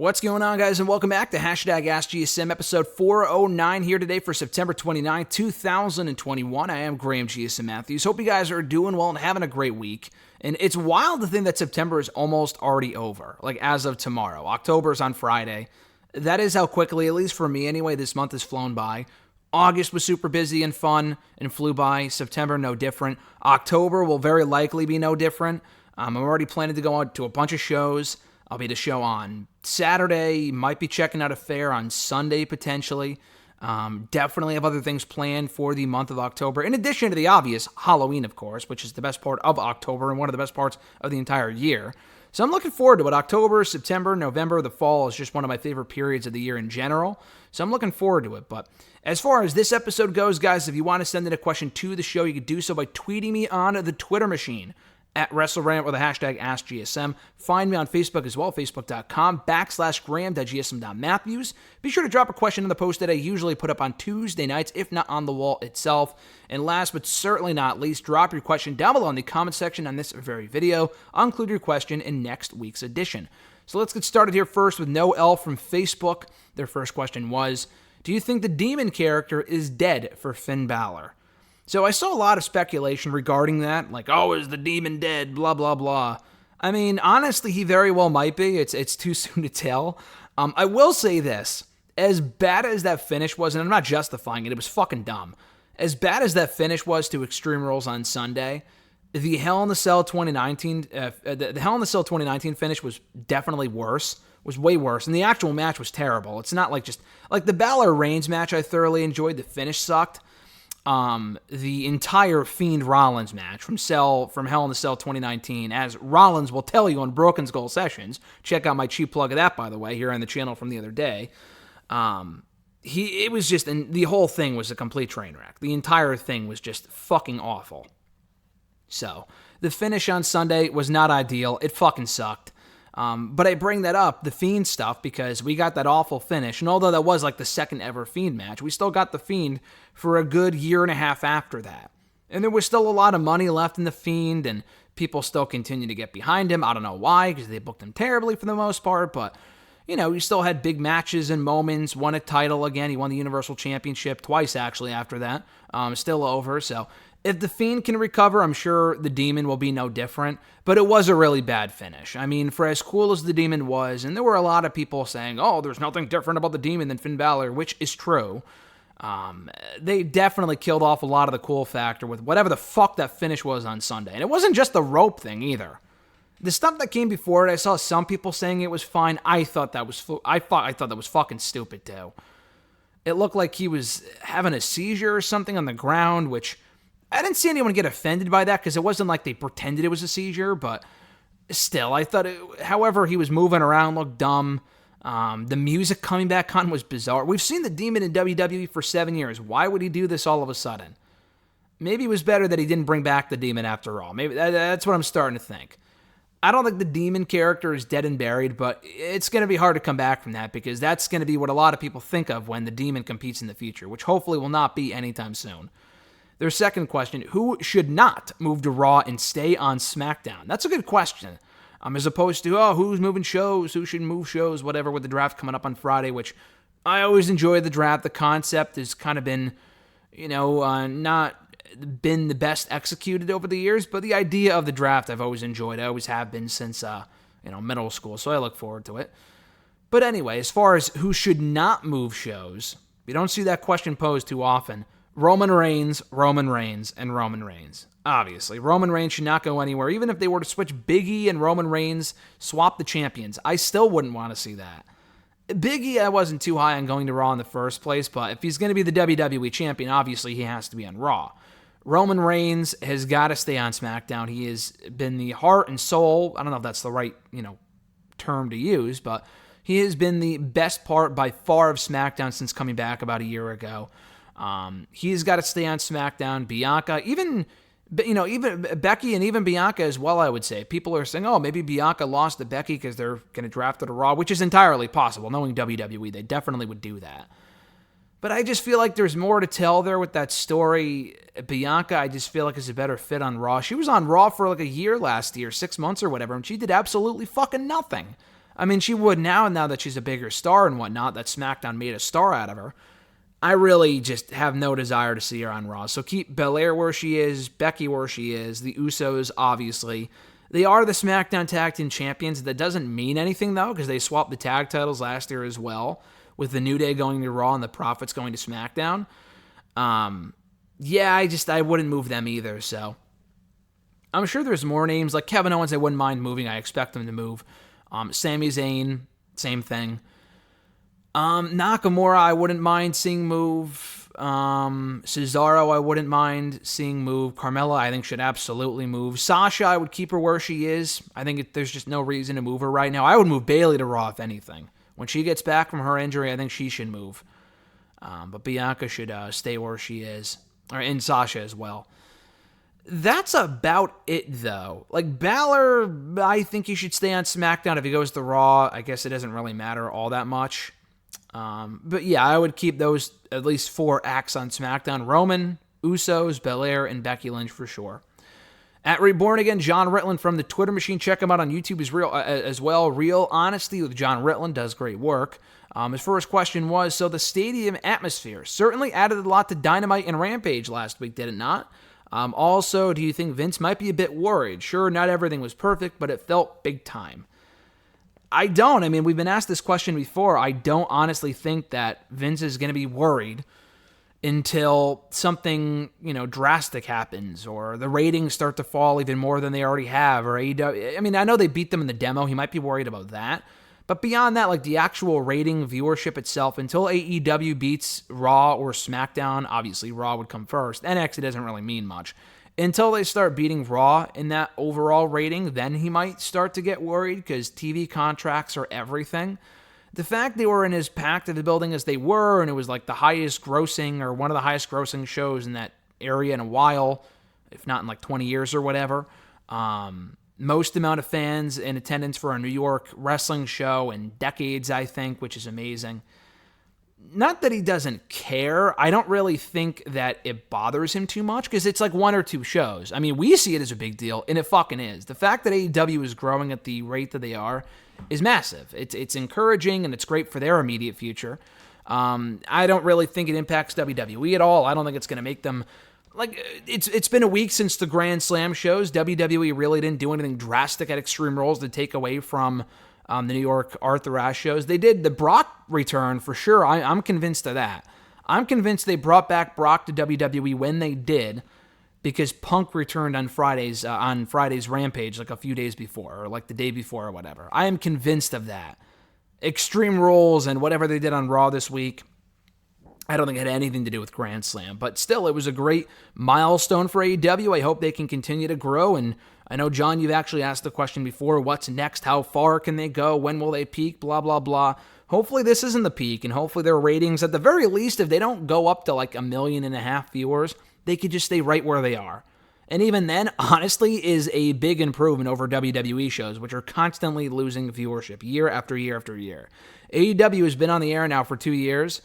What's going on, guys, and welcome back to #AskGSM episode 409 here today for September 29, 2021. I am Graham GSM Matthews. Hope you guys are doing well and having a great week. And it's wild to think that September is almost already over, like as of tomorrow. October's on Friday. That is how quickly, at least for me anyway, this month has flown by. August was super busy and fun and flew by. September, no different. October will very likely be no different. I'm already planning to go out to a bunch of shows. I'll be at a show on Saturday, might be checking out a fair on Sunday potentially. Definitely have other things planned for the month of October, in addition to the obvious Halloween, of course, which is the best part of October and one of the best parts of the entire year. So I'm looking forward to it. October, September, November, the fall is just one of my favorite periods of the year in general. So I'm looking forward to it. But as far as this episode goes, guys, if you want to send in a question to the show, you can do so by tweeting me on the Twitter machine at WrestleRant with the hashtag AskGSM. Find me on Facebook as well, facebook.com/Graham.GSM.Matthews. Be sure to drop a question in the post that I usually put up on Tuesday nights, if not on the wall itself. And last but certainly not least, drop your question down below in the comment section on this very video. I'll include your question in next week's edition. So let's get started here first with Noel from Facebook. Their first question was, do you think the Demon character is dead for Finn Balor? So I saw a lot of speculation regarding that, like, oh, is the Demon dead, blah, blah, blah. I mean, honestly, he very well might be. It's too soon to tell. I will say this. As bad as that finish was, and I'm not justifying it, it was fucking dumb. As bad as that finish was to Extreme Rules on Sunday, the Hell in the Cell 2019, the Hell in the Cell 2019 finish was definitely worse. Was way worse, and the actual match was terrible. It's not like just like the Balor Reigns match I thoroughly enjoyed. The finish sucked. The entire Fiend Rollins match from Hell in the Cell 2019, as Rollins will tell you on Broken Skull Sessions. Check out my cheap plug of that, by the way, here on the channel from the other day. It was just, and the whole thing was a complete train wreck. The entire thing was just fucking awful. So, the finish on Sunday was not ideal. It fucking sucked. But I bring that up, the Fiend stuff, because we got that awful finish. And although that was like the second ever Fiend match, we still got the Fiend for a good year and a half after that. And there was still a lot of money left in the Fiend, and people still continue to get behind him. I don't know why, because they booked him terribly for the most part, but, you know, he still had big matches and moments, won a title again. He won the Universal Championship twice, actually, after that. Still over, so if the Fiend can recover, I'm sure the Demon will be no different, but it was a really bad finish. I mean, for as cool as the Demon was, and there were a lot of people saying, oh, there's nothing different about the Demon than Finn Balor, which is true. They definitely killed off a lot of the cool factor with whatever the fuck that finish was on Sunday. And it wasn't just the rope thing either. The stuff that came before it, I saw some people saying it was fine. I thought that was fucking stupid too. It looked like he was having a seizure or something on the ground, which I didn't see anyone get offended by that because it wasn't like they pretended it was a seizure, but still, I thought, however he was moving around looked dumb. The music coming back on was bizarre. We've seen the Demon in WWE for 7 years. Why would he do this all of a sudden? Maybe it was better that he didn't bring back the Demon after all. Maybe that's what I'm starting to think. I don't think the Demon character is dead and buried, but it's going to be hard to come back from that because that's going to be what a lot of people think of when the Demon competes in the future, which hopefully will not be anytime soon. Their second question, who should not move to Raw and stay on SmackDown? That's a good question. As opposed to, oh, who's moving shows, who should move shows, whatever, with the draft coming up on Friday, which I always enjoy the draft. The concept has kind of been, not been the best executed over the years, but the idea of the draft I've always enjoyed. I always have been since, middle school, so I look forward to it. But anyway, as far as who should not move shows, you don't see that question posed too often. Roman Reigns, and Roman Reigns. Obviously, Roman Reigns should not go anywhere. Even if they were to switch Big E and Roman Reigns, swap the champions, I still wouldn't want to see that. Big E, I wasn't too high on going to Raw in the first place, but if he's going to be the WWE champion, obviously he has to be on Raw. Roman Reigns has got to stay on SmackDown. He has been the heart and soul, I don't know if that's the right, term to use, but he has been the best part by far of SmackDown since coming back about a year ago. He's got to stay on SmackDown. Bianca, even Becky and even Bianca as well, I would say. People are saying, oh, maybe Bianca lost to Becky because they're going to draft her to Raw, which is entirely possible. Knowing WWE, they definitely would do that. But I just feel like there's more to tell there with that story. Bianca, I just feel like is a better fit on Raw. She was on Raw for like a year last year, 6 months or whatever, and she did absolutely fucking nothing. I mean, she would now that she's a bigger star and whatnot, that SmackDown made a star out of her. I really just have no desire to see her on Raw. So keep Belair where she is, Becky where she is, the Usos, obviously. They are the SmackDown Tag Team Champions. That doesn't mean anything, though, because they swapped the tag titles last year as well, with the New Day going to Raw and the Profits going to SmackDown. I wouldn't move them either, so. I'm sure there's more names, like Kevin Owens I wouldn't mind moving. I expect him to move. Sami Zayn, same thing. Nakamura, I wouldn't mind seeing move. Cesaro, I wouldn't mind seeing move. Carmella, I think, should absolutely move. Sasha, I would keep her where she is. I think there's just no reason to move her right now. I would move Bayley to Raw, if anything. When she gets back from her injury, I think she should move. But Bianca should stay where she is. And Sasha as well. That's about it, though. Like, Balor, I think he should stay on SmackDown. If he goes to Raw, I guess it doesn't really matter all that much. But yeah, I would keep those at least 4 acts on SmackDown. Roman, Usos, Belair, and Becky Lynch for sure. At Reborn Again, John Ritland from the Twitter machine. Check him out on YouTube as well. Real Honesty with John Ritland does great work. His first question was, so the stadium atmosphere certainly added a lot to Dynamite and Rampage last week, did it not? Also, do you think Vince might be a bit worried? Sure, not everything was perfect, but it felt big time. I don't. I mean, we've been asked this question before. I don't honestly think that Vince is going to be worried until something, drastic happens or the ratings start to fall even more than they already have or AEW. I mean, I know they beat them in the demo. He might be worried about that. But beyond that, like the actual rating viewership itself, until AEW beats Raw or SmackDown, obviously Raw would come first. NXT doesn't really mean much. Until they start beating Raw in that overall rating, then he might start to get worried because TV contracts are everything. The fact they were in as packed of the building as they were, and it was like the highest grossing or one of the highest grossing shows in that area in a while, if not in like 20 years or whatever. Most amount of fans in attendance for a New York wrestling show in decades, I think, which is amazing. Not that he doesn't care. I don't really think that it bothers him too much because it's like 1 or 2 shows. I mean, we see it as a big deal, and it fucking is. The fact that AEW is growing at the rate that they are is massive. It's encouraging, and it's great for their immediate future. I don't really think it impacts WWE at all. I don't think it's going to make them... Like, it's been a week since the Grand Slam shows. WWE really didn't do anything drastic at Extreme Rules to take away from the New York Arthur Ashe shows. They did the Brock return for sure. I'm convinced of that. I'm convinced they brought back Brock to WWE when they did because Punk returned on Friday's Rampage like a few days before or like the day before or whatever. I am convinced of that. Extreme Rules and whatever they did on Raw this week, I don't think it had anything to do with Grand Slam, but still, it was a great milestone for AEW. I hope they can continue to grow, and I know, John, you've actually asked the question before, what's next? How far can they go? When will they peak? Blah, blah, blah. Hopefully this isn't the peak, and hopefully their ratings, at the very least, if they don't go up to like 1.5 million viewers, they could just stay right where they are. And even then, honestly, is a big improvement over WWE shows, which are constantly losing viewership year after year after year. AEW has been on the air now for 2 years.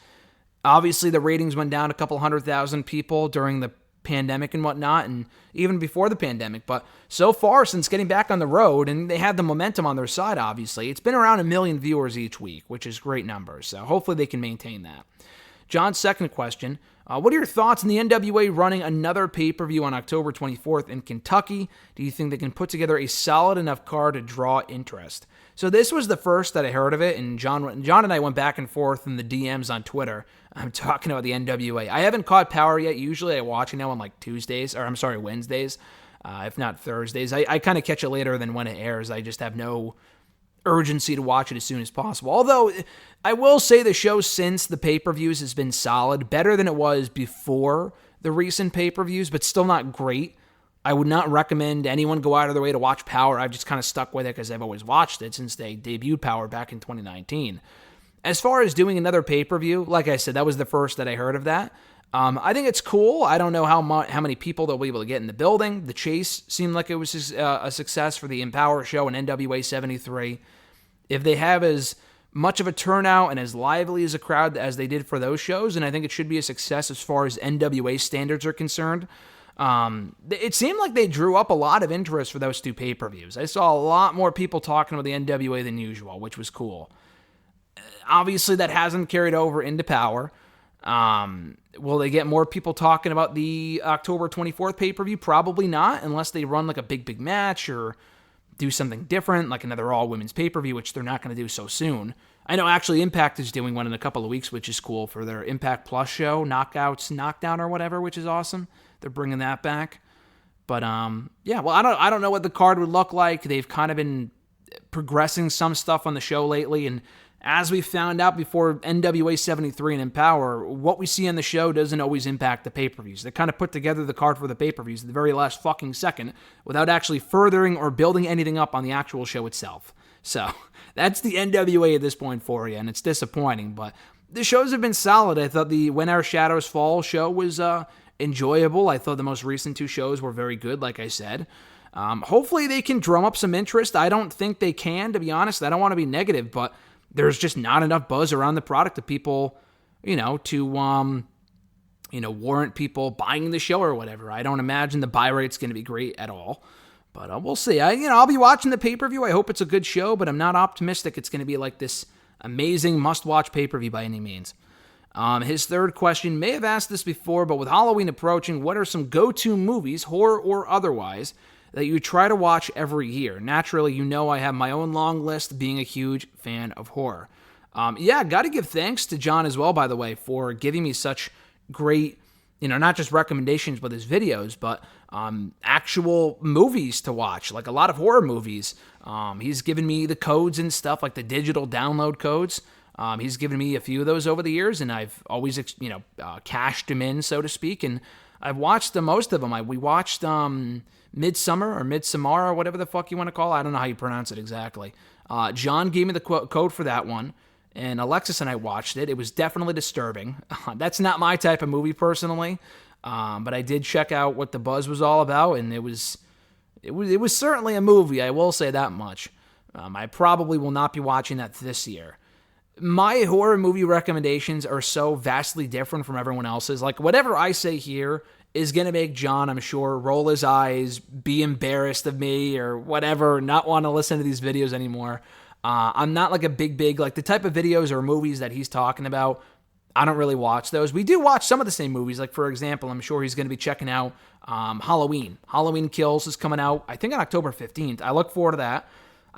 Obviously, the ratings went down a couple 100,000 people during the pandemic and whatnot, and even before the pandemic. But so far, since getting back on the road, and they had the momentum on their side, obviously, it's been around 1 million viewers each week, which is great numbers. So hopefully they can maintain that. John's second question, what are your thoughts on the NWA running another pay-per-view on October 24th in Kentucky? Do you think they can put together a solid enough card to draw interest? So this was the first that I heard of it, and John and I went back and forth in the DMs on Twitter. I'm talking about the NWA. I haven't caught Power yet. Usually I watch it now on like Wednesdays, if not Thursdays. I kind of catch it later than when it airs. I just have no urgency to watch it as soon as possible. Although, I will say the show since the pay-per-views has been solid, better than it was before the recent pay-per-views, but still not great. I would not recommend anyone go out of their way to watch Power. I've just kind of stuck with it because I've always watched it since they debuted Power back in 2019. As far as doing another pay-per-view, like I said, that was the first that I heard of that. I think it's cool. I don't know how many people they'll be able to get in the building. The Chase seemed like it was a success for the Empower show in NWA 73. If they have as much of a turnout and as lively as a crowd as they did for those shows, and I think it should be a success as far as NWA standards are concerned. It seemed like they drew up a lot of interest for those two pay-per-views. I saw a lot more people talking about the NWA than usual, which was cool. Obviously, that hasn't carried over into Power. Will they get more people talking about the October 24th pay-per-view? Probably not, unless they run like a big match or do something different, like another all-women's pay-per-view, which they're not going to do so soon. I know actually Impact is doing one in a couple of weeks, which is cool for their Impact Plus show, Knockdown or whatever, which is awesome. They're bringing that back. But yeah, well, I don't know what the card would look like. They've kind of been progressing some stuff on the show lately, and as we found out before NWA 73 and Empower, what we see on the show doesn't always impact the pay-per-views. They kind of put together the card for the pay-per-views at the very last fucking second without actually furthering or building anything up on the actual show itself. So that's the NWA at this point for you, and it's disappointing. But the shows have been solid. I thought the When Our Shadows Fall show was enjoyable. I thought the most recent two shows were very good, like I said. Hopefully they can drum up some interest. I don't think they can, to be honest. I don't want to be negative, but there's just not enough buzz around the product of people, to warrant people buying the show or whatever. I don't imagine the buy rate's going to be great at all. But we'll see. I'll be watching the pay-per-view. I hope it's a good show, but I'm not optimistic it's going to be like this amazing must-watch pay-per-view by any means. His third question, may have asked this before, but with Halloween approaching, what are some go-to movies, horror or otherwise, that you try to watch every year? Naturally, I have my own long list, being a huge fan of horror. Got to give thanks to John as well, by the way, for giving me such great, not just recommendations with his videos, but actual movies to watch, like a lot of horror movies. He's given me the codes and stuff, like the digital download codes. He's given me a few of those over the years, and I've always, cashed them in, so to speak, and I've watched most of them. We watched Midsommar, or whatever the fuck you want to call it. I don't know how you pronounce it exactly. John gave me the code for that one, and Alexis and I watched it. It was definitely disturbing. That's not my type of movie personally, but I did check out what the buzz was all about, and it was certainly a movie. I will say that much. I probably will not be watching that this year. My horror movie recommendations are so vastly different from everyone else's. Like, whatever I say here is going to make John, I'm sure, roll his eyes, be embarrassed of me, or whatever, not want to listen to these videos anymore. I'm not like a big, like the type of videos or movies that he's talking about, I don't really watch those. We do watch some of the same movies. Like, for example, I'm sure he's going to be checking out Halloween. Halloween Kills is coming out, I think, on October 15th. I look forward to that.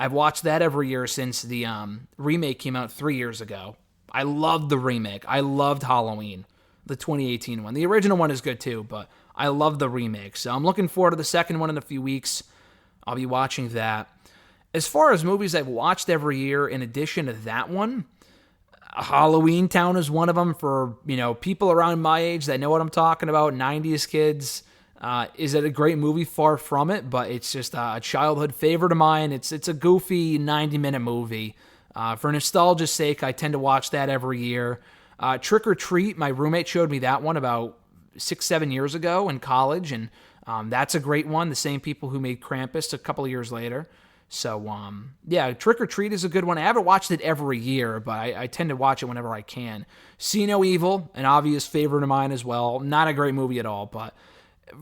I've watched that every year since the remake came out 3 years ago. I loved the remake. I loved Halloween, the 2018 one. The original one is good too, but I love the remake. So I'm looking forward to the second one in a few weeks. I'll be watching that. As far as movies I've watched every year, in addition to that one, Halloween Town is one of them for, people around my age that know what I'm talking about, 90s kids. Is it a great movie? Far from it, but it's just a childhood favorite of mine. It's a goofy 90-minute movie. For nostalgia's sake, I tend to watch that every year. Trick or Treat, my roommate showed me that one about 6-7 years ago in college, and that's a great one. The same people who made Krampus a couple of years later. So, Trick or Treat is a good one. I haven't watched it every year, but I tend to watch it whenever I can. See No Evil, an obvious favorite of mine as well. Not a great movie at all, but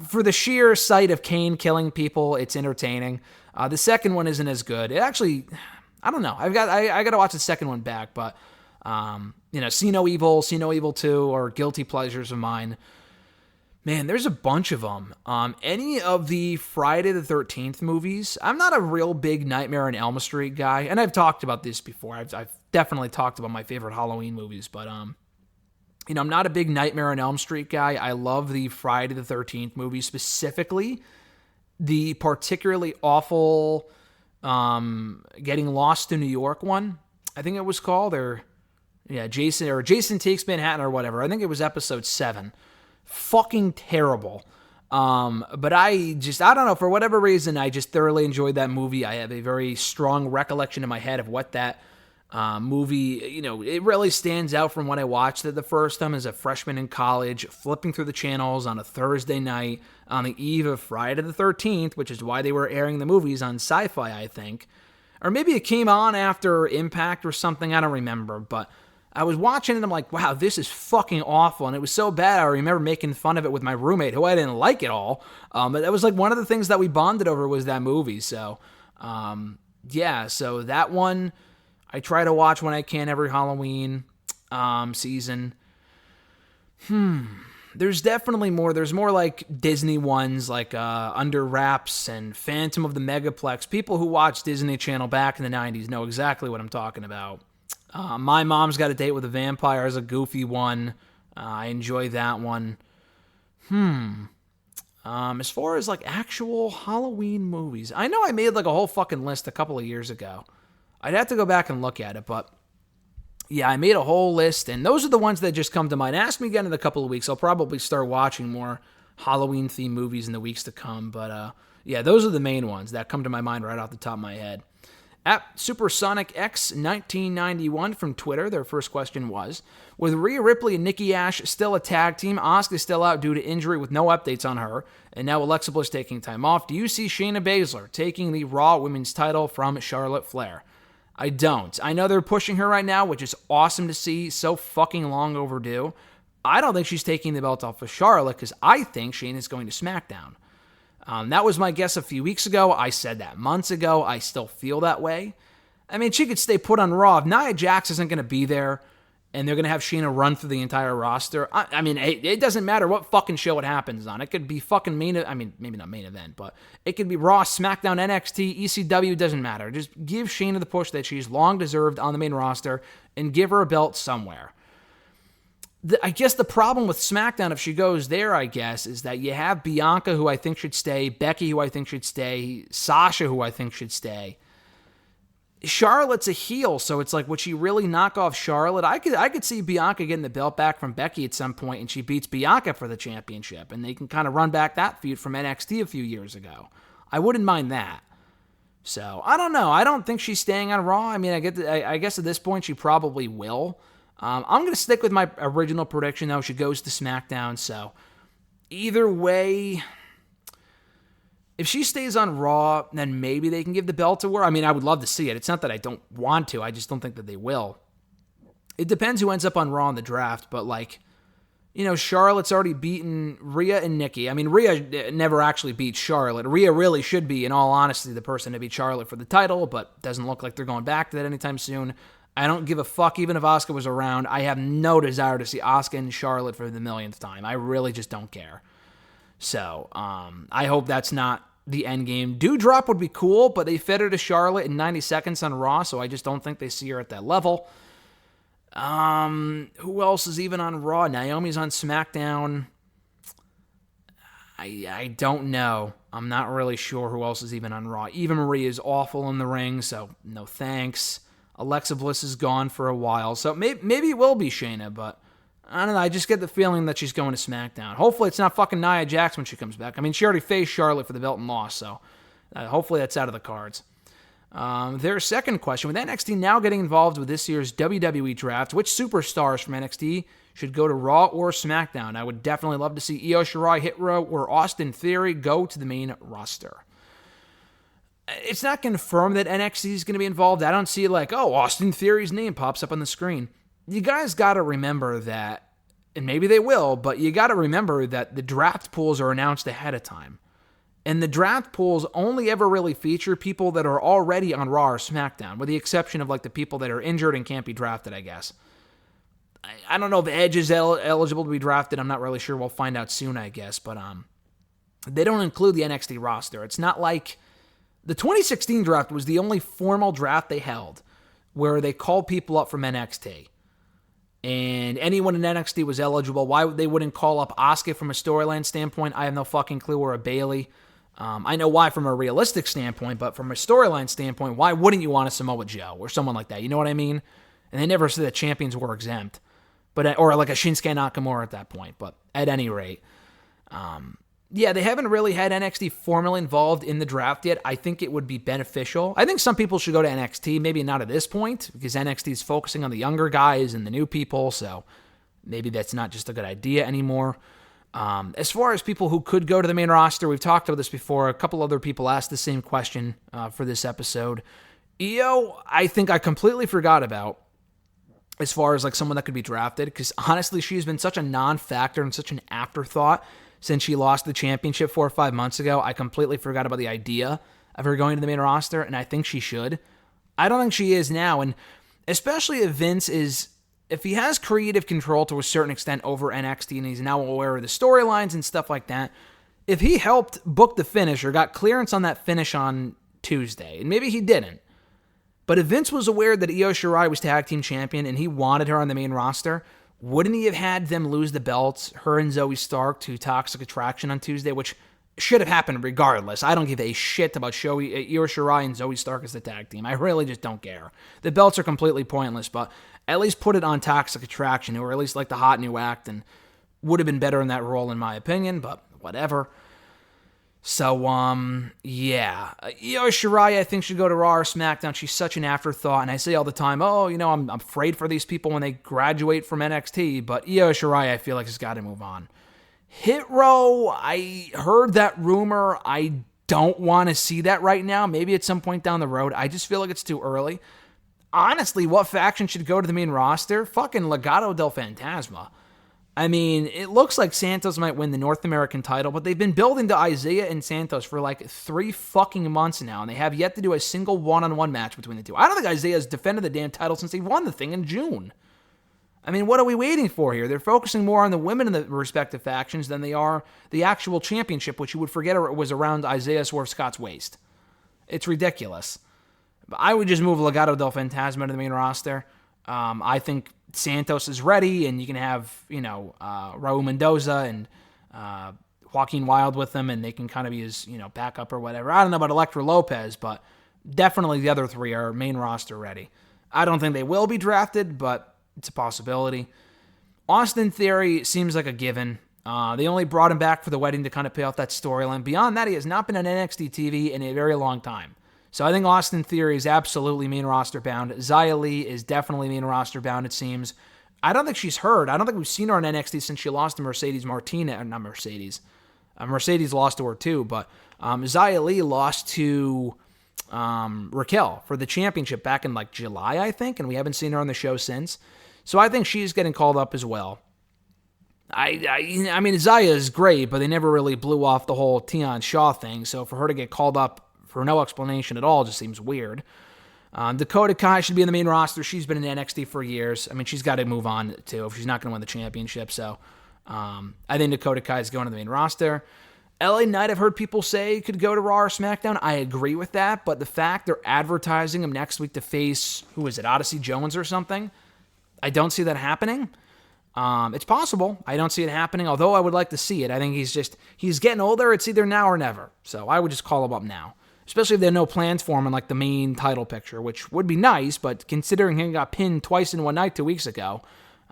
for the sheer sight of Kane killing people, it's entertaining. The second one isn't as good. It actually, I don't know. I got to watch the second one back, but See No Evil 2, or guilty pleasures of mine. Man, there's a bunch of them. Any of the Friday the 13th movies. I'm not a real big Nightmare on Elm Street guy, and I've talked about this before. I've definitely talked about my favorite Halloween movies, but I'm not a big Nightmare on Elm Street guy. I love the Friday the 13th movies, specifically the particularly awful Getting Lost in New York one, I think it was called, Jason Takes Manhattan or whatever. I think it was episode 7. Fucking terrible. But I don't know, for whatever reason, I just thoroughly enjoyed that movie. I have a very strong recollection in my head of what that movie, it really stands out from when I watched it the first time as a freshman in college, flipping through the channels on a Thursday night on the eve of Friday the 13th, which is why they were airing the movies on Sci-Fi, I think. Or maybe it came on after Impact or something, I don't remember, but I was watching it and I'm like, wow, this is fucking awful. And it was so bad, I remember making fun of it with my roommate, who I didn't like at all. But that was like one of the things that we bonded over was that movie. So, so that one I try to watch when I can every Halloween season. There's definitely more. There's more like Disney ones, like Under Wraps and Phantom of the Megaplex. People who watched Disney Channel back in the 90s know exactly what I'm talking about. My Mom's Got a Date with a Vampire is a goofy one. I enjoy that one. As far as like actual Halloween movies, I know I made like a whole fucking list a couple of years ago. I'd have to go back and look at it, but yeah, I made a whole list, and those are the ones that just come to mind. Ask me again in a couple of weeks. I'll probably start watching more Halloween-themed movies in the weeks to come. But, those are the main ones that come to my mind right off the top of my head. At Supersonic X 1991 from Twitter, their first question was, with Rhea Ripley and Nikki Ash still a tag team, Asuka is still out due to injury with no updates on her, and now Alexa Bliss taking time off, do you see Shayna Baszler taking the Raw Women's title from Charlotte Flair? I don't. I know they're pushing her right now, which is awesome to see. So fucking long overdue. I don't think she's taking the belt off of Charlotte because I think Shayna's going to SmackDown. That was my guess a few weeks ago. I said that months ago. I still feel that way. I mean, she could stay put on Raw. If Nia Jax isn't going to be there and they're going to have Shayna run through the entire roster, I mean, it doesn't matter what fucking show it happens on. It could be fucking maybe not main event, but it could be Raw, SmackDown, NXT, ECW, doesn't matter. Just give Shayna the push that she's long deserved on the main roster and give her a belt somewhere. I guess the problem with SmackDown, if she goes there, is that you have Bianca, who I think should stay, Becky, who I think should stay, Sasha, who I think should stay. Charlotte's a heel, so it's like, would she really knock off Charlotte? I could see Bianca getting the belt back from Becky at some point, and she beats Bianca for the championship, and they can kind of run back that feud from NXT a few years ago. I wouldn't mind that. So, I don't know. I don't think she's staying on Raw. I mean, I guess at this point she probably will. I'm going to stick with my original prediction, though. She goes to SmackDown, so either way, if she stays on Raw, then maybe they can give the belt to her. I mean, I would love to see it. It's not that I don't want to. I just don't think that they will. It depends who ends up on Raw in the draft, but like, Charlotte's already beaten Rhea and Nikki. I mean, Rhea never actually beat Charlotte. Rhea really should be, in all honesty, the person to beat Charlotte for the title, but doesn't look like they're going back to that anytime soon. I don't give a fuck even if Asuka was around. I have no desire to see Asuka and Charlotte for the millionth time. I really just don't care. So, I hope that's not the end game. Doudrop would be cool, but they fed her to Charlotte in 90 seconds on Raw, so I just don't think they see her at that level. Who else is even on Raw? Naomi's on SmackDown. I don't know. I'm not really sure who else is even on Raw. Eva Marie is awful in the ring, so no thanks. Alexa Bliss is gone for a while, so maybe it will be Shayna, but I don't know. I just get the feeling that she's going to SmackDown. Hopefully it's not fucking Nia Jax when she comes back. I mean, she already faced Charlotte for the belt and lost, so hopefully that's out of the cards. Their second question, with NXT now getting involved with this year's WWE draft, which superstars from NXT should go to Raw or SmackDown? I would definitely love to see Io Shirai, Hit Row, or Austin Theory go to the main roster. It's not confirmed that NXT is going to be involved. I don't see like, Austin Theory's name pops up on the screen. You guys got to remember that, and maybe they will, but you got to remember that the draft pools are announced ahead of time. And the draft pools only ever really feature people that are already on Raw or SmackDown, with the exception of like the people that are injured and can't be drafted, I guess. I don't know if Edge is eligible to be drafted. I'm not really sure. We'll find out soon, I guess. But they don't include the NXT roster. It's not like the 2016 draft was the only formal draft they held where they called people up from NXT. And anyone in NXT was eligible. Why they wouldn't call up Asuka from a storyline standpoint, I have no fucking clue, or a Bayley. I know why from a realistic standpoint, but from a storyline standpoint, why wouldn't you want a Samoa Joe or someone like that? You know what I mean? And they never said that champions were exempt, or like a Shinsuke Nakamura at that point. But at any rate, they haven't really had NXT formally involved in the draft yet. I think it would be beneficial. I think some people should go to NXT, maybe not at this point, because NXT is focusing on the younger guys and the new people, so maybe that's not just a good idea anymore. As far as people who could go to the main roster, we've talked about this before. A couple other people asked the same question for this episode. Io, I think I completely forgot about. as far as like someone that could be drafted, because honestly, she's been such a non-factor and such an afterthought since she lost the championship 4 or 5 months ago. I completely forgot about the idea of her going to the main roster, and I think she should. I don't think she is now, and especially if he has creative control to a certain extent over NXT and he's now aware of the storylines and stuff like that, if he helped book the finish or got clearance on that finish on Tuesday, and maybe he didn't, but if Vince was aware that Io Shirai was tag team champion and he wanted her on the main roster, wouldn't he have had them lose the belts, her and Zoe Stark, to Toxic Attraction on Tuesday, which should have happened regardless. I don't give a shit about Io Shirai and Zoe Stark as the tag team. I really just don't care. The belts are completely pointless, but at least put it on Toxic Attraction, who are at least like the hot new act and would have been better in that role in my opinion, but whatever. So, yeah. Io Shirai, I think, should go to Raw or SmackDown. She's such an afterthought, and I say all the time, I'm afraid for these people when they graduate from NXT, but Io Shirai, I feel like, has got to move on. Hit Row, I heard that rumor. I don't want to see that right now. Maybe at some point down the road. I just feel like it's too early. Honestly, what faction should go to the main roster? Fucking Legado del Fantasma. I mean, it looks like Santos might win the North American title, but they've been building to Isaiah and Santos for like 3 fucking months now, and they have yet to do a single one-on-one match between the two. I don't think Isaiah's defended the damn title since he won the thing in June. I mean, what are we waiting for here? They're focusing more on the women in the respective factions than they are the actual championship, which you would forget was around Isaiah Swerve Scott's waist. It's ridiculous. But I would just move Legado del Fantasma to the main roster. I think Santos is ready, and you can have, Raul Mendoza and Joaquin Wilde with them, and they can kind of be his, backup or whatever. I don't know about Elektra Lopez, but definitely the other 3 are main roster ready. I don't think they will be drafted, but it's a possibility. Austin Theory seems like a given. They only brought him back for the wedding to kind of pay off that storyline. Beyond that, he has not been on NXT TV in a very long time. So I think Austin Theory is absolutely main roster bound. Xia Li is definitely main roster bound, it seems. I don't think she's hurt. I don't think we've seen her on NXT since she lost to Mercedes Martinez. Not Mercedes. Mercedes lost to her too, but Xia Li lost to Raquel for the championship back in like July, I think, and we haven't seen her on the show since. So I think she's getting called up as well. I mean, Xia is great, but they never really blew off the whole Tian Shaw thing, so for her to get called up for no explanation at all just seems weird. Dakota Kai should be in the main roster. She's been in NXT for years. I mean, she's got to move on, too, if she's not going to win the championship. So I think Dakota Kai is going to the main roster. LA Knight, I've heard people say, could go to Raw or SmackDown. I agree with that, but the fact they're advertising him next week to face, who is it, Odyssey Jones or something, I don't see that happening. It's possible. I don't see it happening, although I would like to see it. I think he's getting older. It's either now or never. So I would just call him up now. Especially if there are no plans for him in like the main title picture, which would be nice, but considering he got pinned twice in one night 2 weeks ago,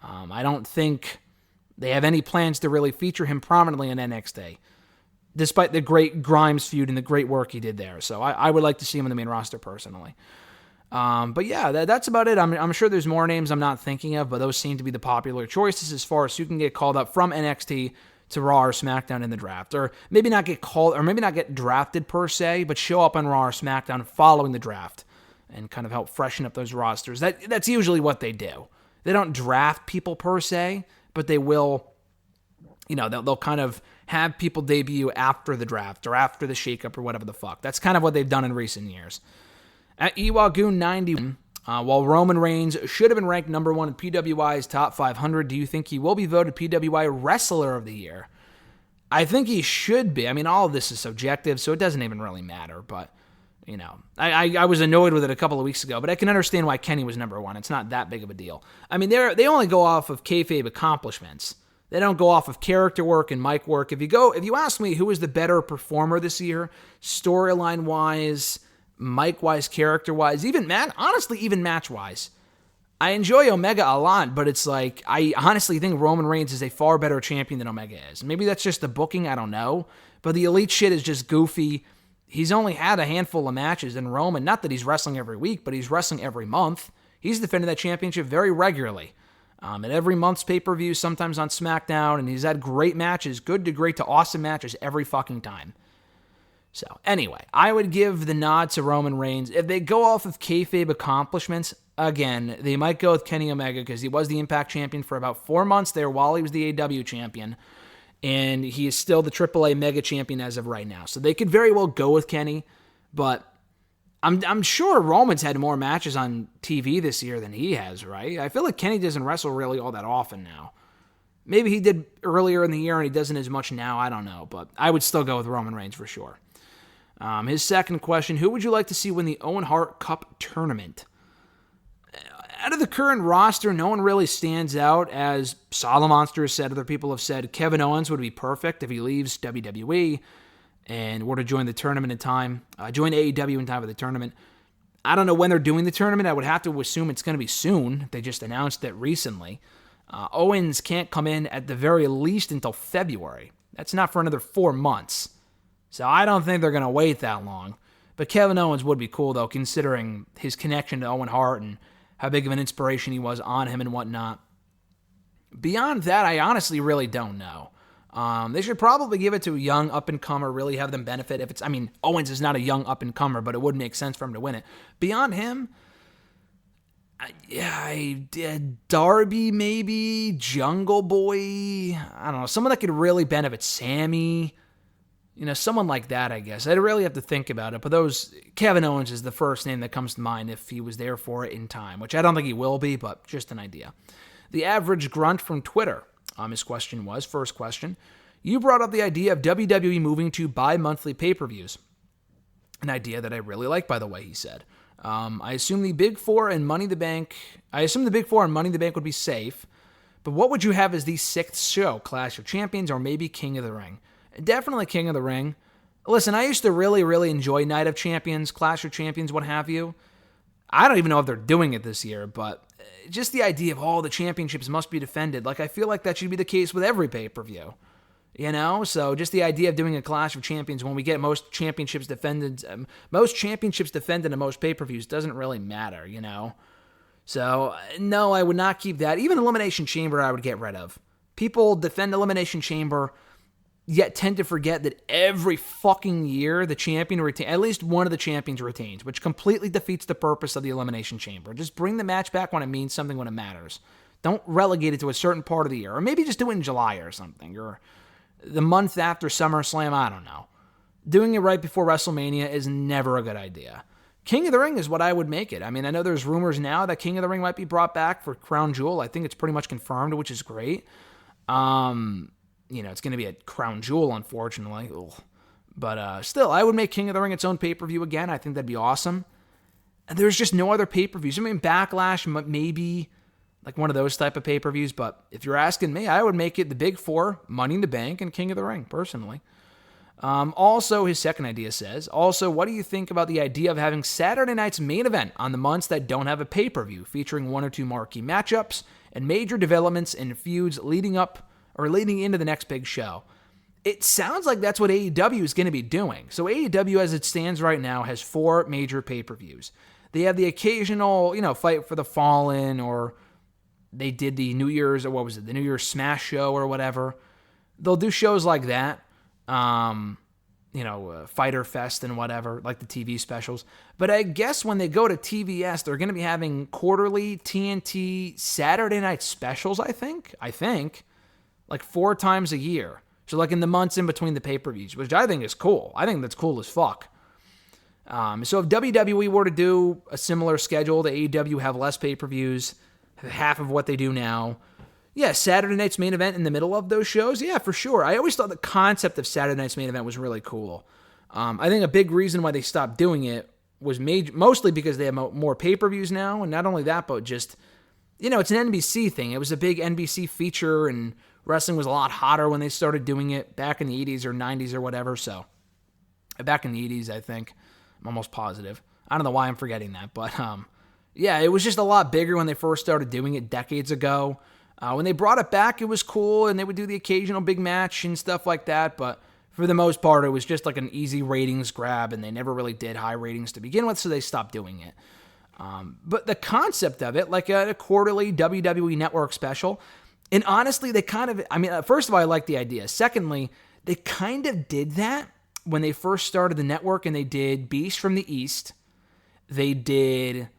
I don't think they have any plans to really feature him prominently in NXT, despite the great Grimes feud and the great work he did there. So I would like to see him in the main roster personally. But yeah, that's about it. I'm sure there's more names I'm not thinking of, but those seem to be the popular choices as far as who can get called up from NXT to Raw or SmackDown in the draft, or maybe not get called, or maybe not get drafted per se, but show up on Raw or SmackDown following the draft and kind of help freshen up those rosters. That's usually what they do. They don't draft people per se, but they will, they'll kind of have people debut after the draft or after the shakeup or whatever the fuck. That's kind of what they've done in recent years. At Iwagoon 91, while Roman Reigns should have been ranked number 1 in PWI's top 500, do you think he will be voted PWI Wrestler of the Year? I think he should be. I mean, all of this is subjective, so it doesn't even really matter. But, I was annoyed with it a couple of weeks ago, but I can understand why Kenny was number 1. It's not that big of a deal. I mean, they only go off of kayfabe accomplishments. They don't go off of character work and mic work. If you ask me who is the better performer this year, storyline-wise, mic-wise, character-wise, even match-wise, I enjoy Omega a lot, but it's like, I honestly think Roman Reigns is a far better champion than Omega is. Maybe that's just the booking, I don't know, but the Elite shit is just goofy. He's only had a handful of matches in Roman, not that he's wrestling every week, but he's wrestling every month. He's defending that championship very regularly. At every month's pay-per-view, sometimes on SmackDown, and he's had great matches, good to great to awesome matches every fucking time. So, anyway, I would give the nod to Roman Reigns. If they go off of kayfabe accomplishments, again, they might go with Kenny Omega because he was the Impact champion for about 4 months there while he was the AEW champion. And he is still the AAA Mega champion as of right now. So they could very well go with Kenny, but I'm sure Roman's had more matches on TV this year than he has, right? I feel like Kenny doesn't wrestle really all that often now. Maybe he did earlier in the year and he doesn't as much now. I don't know, but I would still go with Roman Reigns for sure. His second question, who would you like to see win the Owen Hart Cup tournament? Out of the current roster, no one really stands out. As Solomonster has said, other people have said Kevin Owens would be perfect if he leaves WWE and were to join the tournament in time, join AEW in time for the tournament. I don't know when they're doing the tournament. I would have to assume it's going to be soon. They just announced it recently. Owens can't come in at the very least until February. That's not for another 4 months. So I don't think they're going to wait that long. But Kevin Owens would be cool, though, considering his connection to Owen Hart and how big of an inspiration he was on him and whatnot. Beyond that, I honestly really don't know. They should probably give it to a young up-and-comer, really have them benefit. Owens is not a young up-and-comer, but it would make sense for him to win it. Beyond him, Darby maybe, Jungle Boy, I don't know, someone that could really benefit. Sammy, someone like that, I guess. I'd really have to think about it, but Kevin Owens is the first name that comes to mind if he was there for it in time, which I don't think he will be, but just an idea. The Average Grunt from Twitter, his question was, first question, you brought up the idea of WWE moving to bi-monthly pay-per-views. An idea that I really like, by the way, he said. I assume the Big Four and Money in the Bank would be safe, but what would you have as the sixth show? Clash of Champions or maybe King of the Ring? Definitely King of the Ring. Listen, I used to really, really enjoy Night of Champions, Clash of Champions, what have you. I don't even know if they're doing it this year, but just the idea of all the championships must be defended, I feel like that should be the case with every pay-per-view. So just the idea of doing a Clash of Champions when we get most championships defended in most pay-per-views doesn't really matter, So, no, I would not keep that. Even Elimination Chamber I would get rid of. People defend Elimination Chamber, yet tend to forget that every fucking year the champion at least one of the champions retains, which completely defeats the purpose of the Elimination Chamber. Just bring the match back when it means something, when it matters. Don't relegate it to a certain part of the year, or maybe just do it in July or something, or the month after SummerSlam, I don't know. Doing it right before WrestleMania is never a good idea. King of the Ring is what I would make it. I know there's rumors now that King of the Ring might be brought back for Crown Jewel. I think it's pretty much confirmed, which is great. It's going to be a Crown Jewel, unfortunately. Ugh. But still, I would make King of the Ring its own pay-per-view again. I think that'd be awesome. And there's just no other pay-per-views. Backlash, maybe one of those type of pay-per-views. But if you're asking me, I would make it the Big Four, Money in the Bank, and King of the Ring, personally. Also, his second idea says, what do you think about the idea of having Saturday night's main event on the months that don't have a pay-per-view, featuring one or two marquee matchups and major developments and feuds leading into the next big show? It sounds like that's what AEW is going to be doing. So AEW, as it stands right now, has 4 major pay-per-views. They have the occasional, Fight for the Fallen, or they did the New Year's, the New Year's Smash show or whatever. They'll do shows like that, Fighter Fest and whatever, like the TV specials. But I guess when they go to TVS, they're going to be having quarterly TNT Saturday night specials, I think. 4 times a year. So in the months in between the pay-per-views, which I think is cool. I think that's cool as fuck. So if WWE were to do a similar schedule, the AEW have less pay-per-views, half of what they do now. Yeah, Saturday night's main event in the middle of those shows. Yeah, for sure. I always thought the concept of Saturday night's main event was really cool. I think a big reason why they stopped doing it was mostly because they have more pay-per-views now. And not only that, but just, it's an NBC thing. It was a big NBC feature, and wrestling was a lot hotter when they started doing it back in the 80s or 90s or whatever. So, back in the 80s, I think. I'm almost positive. I don't know why I'm forgetting that. But, yeah, it was just a lot bigger when they first started doing it decades ago. When they brought it back, it was cool, and they would do the occasional big match and stuff like that. But for the most part, it was just an easy ratings grab, and they never really did high ratings to begin with, so they stopped doing it. But the concept of it, like a quarterly WWE Network special, and honestly, they first of all, I like the idea. Secondly, they kind of did that when they first started the network, and they did Beast from the East. They did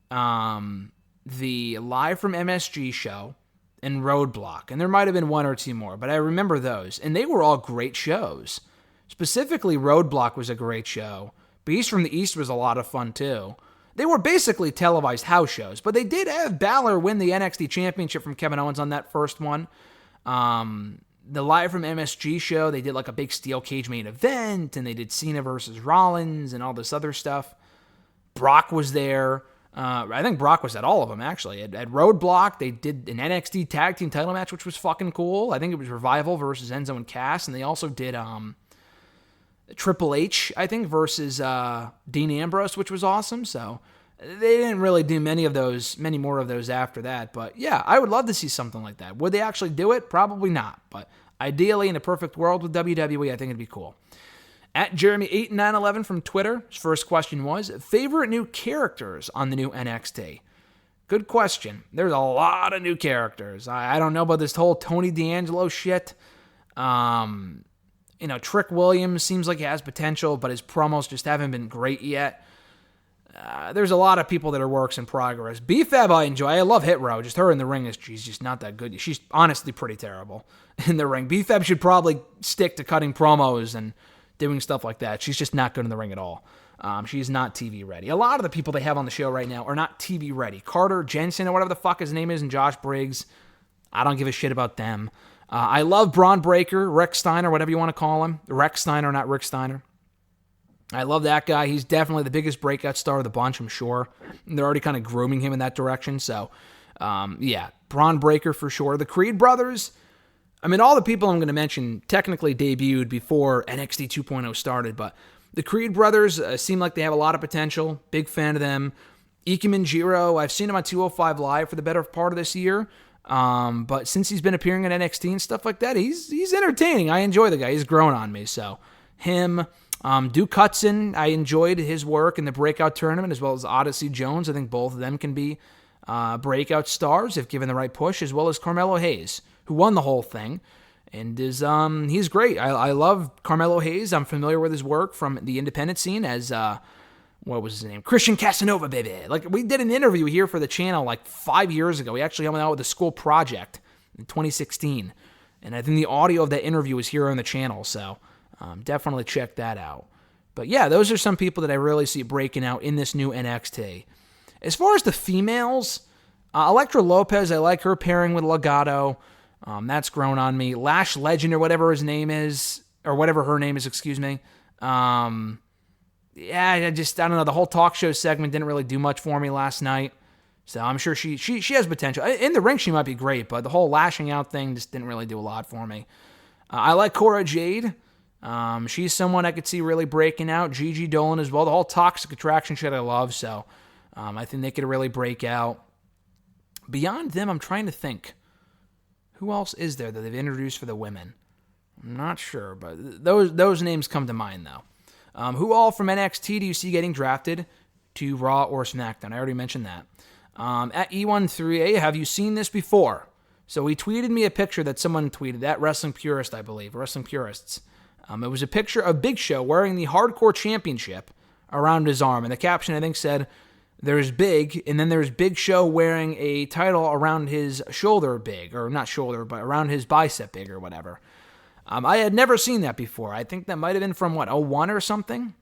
the Live from MSG show, and Roadblock. And there might have been one or two more, but I remember those. And they were all great shows. Specifically, Roadblock was a great show. Beast from the East was a lot of fun, too. They were basically televised house shows, but they did have Balor win the NXT Championship from Kevin Owens on that first one. The Live from MSG show, they did like a big steel cage main event, and they did Cena versus Rollins and all this other stuff. Brock was there. I think Brock was at all of them, actually. At Roadblock, they did an NXT tag team title match, which was fucking cool. I think it was Revival versus Enzo and Cass, and they also did Triple H, I think, versus Dean Ambrose, which was awesome. So they didn't really do many more of those after that. But yeah, I would love to see something like that. Would they actually do it? Probably not. But ideally, in a perfect world with WWE, I think it'd be cool. At Jeremy8911 from Twitter, his first question was, favorite new characters on the new NXT? Good question. There's a lot of new characters. I don't know about this whole Tony D'Angelo shit. Trick Williams seems like he has potential, but his promos just haven't been great yet. There's a lot of people that are works in progress. B-Fab I enjoy. I love Hit Row. Just her in the ring, she's just not that good. She's honestly pretty terrible in the ring. B-Fab should probably stick to cutting promos and doing stuff like that. She's just not good in the ring at all. She's not TV ready. A lot of the people they have on the show right now are not TV ready. Carter Jensen or whatever the fuck his name is, and Josh Briggs. I don't give a shit about them. I love Braun Breaker, Rick Steiner, whatever you want to call him. Rex Steiner, not Rick Steiner. I love that guy. He's definitely the biggest breakout star of the bunch, I'm sure. And they're already kind of grooming him in that direction. So, Braun Breaker for sure. The Creed brothers, all the people I'm going to mention technically debuted before NXT 2.0 started, but the Creed brothers seem like they have a lot of potential. Big fan of them. Ikemen Jiro, I've seen him on 205 Live for the better part of this year. But since he's been appearing in NXT and stuff like that, he's entertaining. I enjoy the guy. He's grown on me. So him, Duke Hudson, I enjoyed his work in the Breakout Tournament, as well as Odyssey Jones. I think both of them can be breakout stars if given the right push, as well as Carmelo Hayes, who won the whole thing. And he's great. I love Carmelo Hayes. I'm familiar with his work from the independent scene as what was his name? Christian Casanova, baby. Like, we did an interview here for the channel like 5 years ago. We actually helped out with the School Project in 2016. And I think the audio of that interview is here on the channel, so definitely check that out. But yeah, those are some people that I really see breaking out in this new NXT. As far as the females, Elektra Lopez, I like her pairing with Legado. That's grown on me. Lash Legend or whatever his name is, or whatever her name is, excuse me. Yeah, I don't know. The whole talk show segment didn't really do much for me last night. So I'm sure she has potential. In the ring, she might be great, but the whole lashing out thing just didn't really do a lot for me. I like Cora Jade. She's someone I could see really breaking out. Gigi Dolan as well. The whole Toxic Attraction shit I love, so I think they could really break out. Beyond them, I'm trying to think. Who else is there that they've introduced for the women? I'm not sure, but those names come to mind, though. Who all from NXT do you see getting drafted to Raw or SmackDown? I already mentioned that. At E13A, have you seen this before? So he tweeted me a picture that someone tweeted, at Wrestling Purist, I believe, Wrestling Purists. It was a picture of Big Show wearing the Hardcore Championship around his arm. And the caption, I think, said, there's Big, and then there's Big Show wearing a title around his shoulder big, or not shoulder, but around his bicep big or whatever. I had never seen that before. I think that might have been from, 01 or something?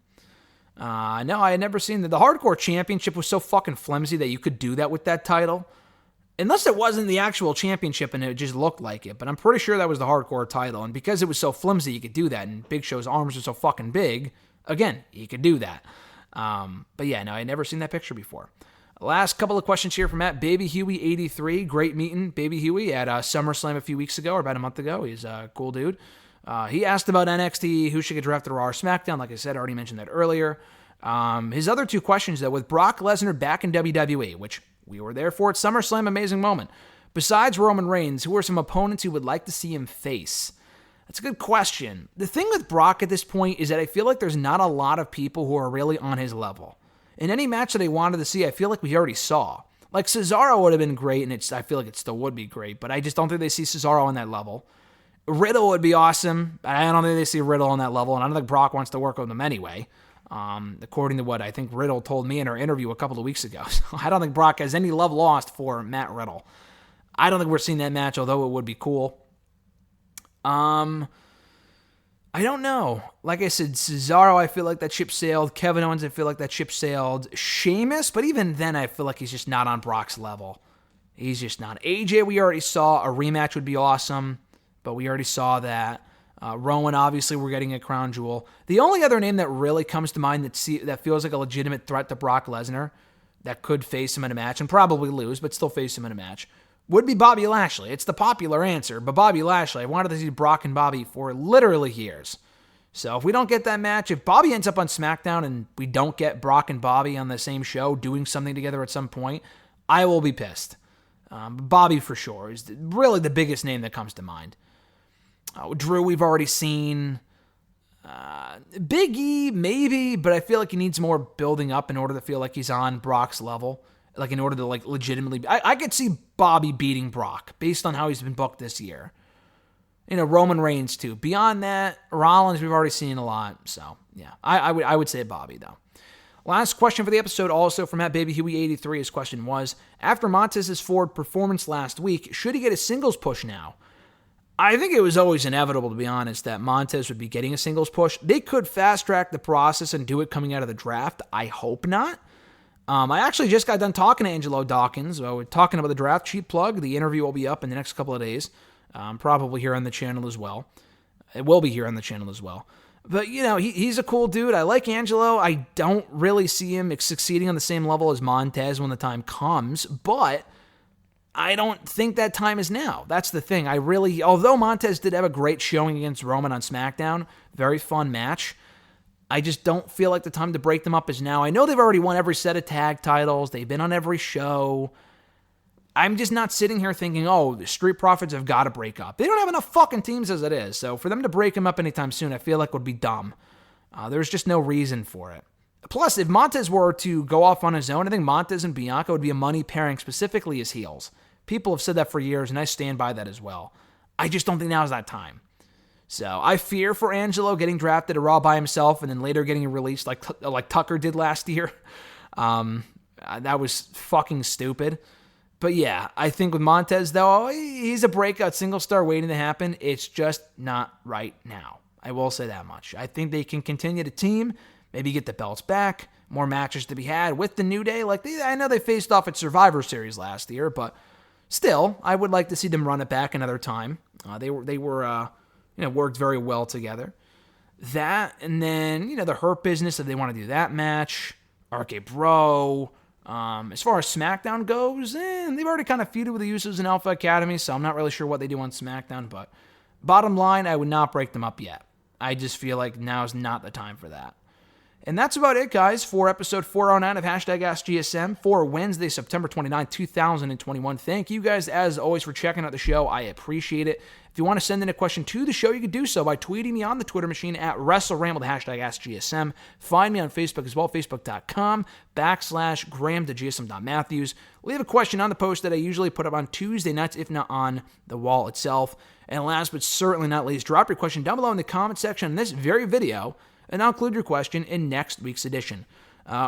No, I had never seen that. The Hardcore Championship was so fucking flimsy that you could do that with that title. Unless it wasn't the actual championship and it just looked like it. But I'm pretty sure that was the Hardcore title. And because it was so flimsy, you could do that. And Big Show's arms are so fucking big, again, you could do that. But yeah, no, I had never seen that picture before. Last couple of questions here from Matt. Baby Huey 83. Great meeting Baby Huey at SummerSlam a few weeks ago, or about a month ago. He's a cool dude. He asked about NXT, who should get drafted to Raw or SmackDown. Like I said, I already mentioned that earlier. His other two questions, though, with Brock Lesnar back in WWE, which we were there for at SummerSlam, amazing moment. Besides Roman Reigns, who are some opponents you would like to see him face? That's a good question. The thing with Brock at this point is that I feel like there's not a lot of people who are really on his level. In any match that I wanted to see, I feel like we already saw. Like, Cesaro would have been great, and I feel like it still would be great, but I just don't think they see Cesaro on that level. Riddle would be awesome. I don't think they see Riddle on that level, and I don't think Brock wants to work with him anyway. according to what I think Riddle told me in our interview a couple of weeks ago. So I don't think Brock has any love lost for Matt Riddle. I don't think we're seeing that match, although it would be cool. I don't know. Like I said, Cesaro, I feel like that ship sailed. Kevin Owens, I feel like that ship sailed. Sheamus, but even then, I feel like he's just not on Brock's level. He's just not. AJ, we already saw. A rematch would be awesome, but we already saw that. Rowan, obviously, we're getting a crown jewel. The only other name that really comes to mind that feels like a legitimate threat to Brock Lesnar, that could face him in a match, and probably lose, but still face him in a match, would be Bobby Lashley. It's the popular answer, but Bobby Lashley, I wanted to see Brock and Bobby for literally years. So if we don't get that match, if Bobby ends up on SmackDown and we don't get Brock and Bobby on the same show doing something together at some point, I will be pissed. Bobby for sure is really the biggest name that comes to mind. Drew, we've already seen. Big E, maybe, but I feel like he needs more building up in order to feel like he's on Brock's level. Like, in order to, like, legitimately... I could see Bobby beating Brock based on how he's been booked this year. Roman Reigns, too. Beyond that, Rollins, we've already seen a lot. So, yeah. I would say Bobby, though. Last question for the episode, also from @BabyHuey83. His question was, after Montez's forward performance last week, should he get a singles push now? I think it was always inevitable, to be honest, that Montez would be getting a singles push. They could fast-track the process and do it coming out of the draft. I hope not. I actually just got done talking to Angelo Dawkins. We're talking about the draft. Cheap plug. The interview will be up in the next couple of days. Probably here on the channel as well. It will be here on the channel as well. But, he's a cool dude. I like Angelo. I don't really see him succeeding on the same level as Montez when the time comes. But I don't think that time is now. That's the thing. Although Montez did have a great showing against Roman on SmackDown, very fun match, I just don't feel like the time to break them up is now. I know they've already won every set of tag titles. They've been on every show. I'm just not sitting here thinking, the Street Profits have got to break up. They don't have enough fucking teams as it is. So for them to break them up anytime soon, I feel like would be dumb. There's just no reason for it. Plus, if Montez were to go off on his own, I think Montez and Bianca would be a money pairing, specifically as heels. People have said that for years, and I stand by that as well. I just don't think now's that time. So I fear for Angelo getting drafted to Raw by himself and then later getting released like Tucker did last year. That was fucking stupid. But yeah, I think with Montez, though, he's a breakout single star waiting to happen. It's just not right now. I will say that much. I think they can continue to team, maybe get the belts back, more matches to be had with the New Day. I know they faced off at Survivor Series last year, but still, I would like to see them run it back another time. They were worked very well together. That, and then, the Hurt Business, if they want to do that match. RK Bro. As far as SmackDown goes, they've already kind of feuded with the Usos and Alpha Academy, so I'm not really sure what they do on SmackDown, but bottom line, I would not break them up yet. I just feel like now's not the time for that. And that's about it, guys, for episode 409 of #AskGSM for Wednesday, September 29, 2021. Thank you guys, as always, for checking out the show. I appreciate it. If you want to send in a question to the show, you can do so by tweeting me on the Twitter machine at WrestleRant with the #AskGSM. Find me on Facebook as well, facebook.com/Graham.GSM.Matthews. Leave a question on the post that I usually put up on Tuesday nights, if not on the wall itself. And last but certainly not least, drop your question down below in the comment section on this very video, and I'll include your question in next week's edition.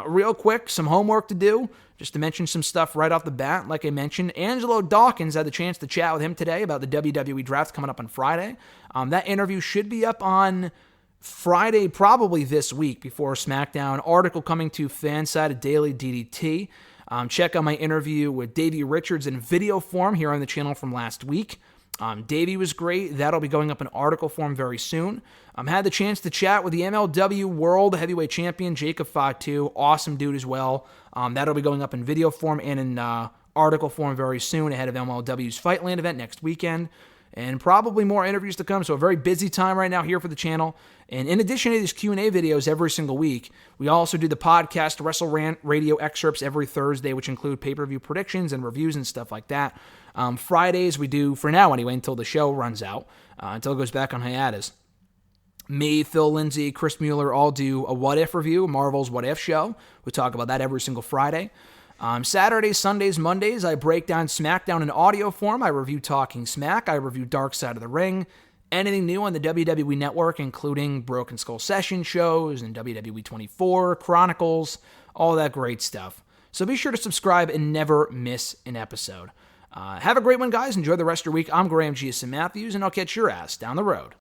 Real quick, some homework to do, just to mention some stuff right off the bat. Like I mentioned, Angelo Dawkins, had the chance to chat with him today about the WWE draft coming up on Friday. That interview should be up on Friday, probably this week, before SmackDown. Article coming to Fanside of Daily DDT. Check out my interview with Davey Richards in video form here on the channel from last week. Davey was great. That'll be going up in article form very soon. Had the chance to chat with the MLW World Heavyweight Champion, Jacob Fatu. Awesome dude as well. That'll be going up in video form and in article form very soon, ahead of MLW's Fightland event next weekend. And probably more interviews to come, so a very busy time right now here for the channel. And in addition to these Q&A videos every single week, we also do the podcast WrestleRant radio excerpts every Thursday, which include pay-per-view predictions and reviews and stuff like that. Fridays we do, for now anyway, until the show runs out, until it goes back on hiatus. Me, Phil Lindsay, Chris Mueller all do a What If review, Marvel's What If show. We talk about that every single Friday. Saturdays, Sundays, Mondays, I break down SmackDown in audio form. I review Talking Smack. I review Dark Side of the Ring. anything new on the WWE Network, including Broken Skull Session shows and WWE 24, Chronicles, all that great stuff. So be sure to subscribe and never miss an episode. Have a great one, guys. Enjoy the rest of your week. I'm Graham GSM Matthews, and I'll catch your ass down the road.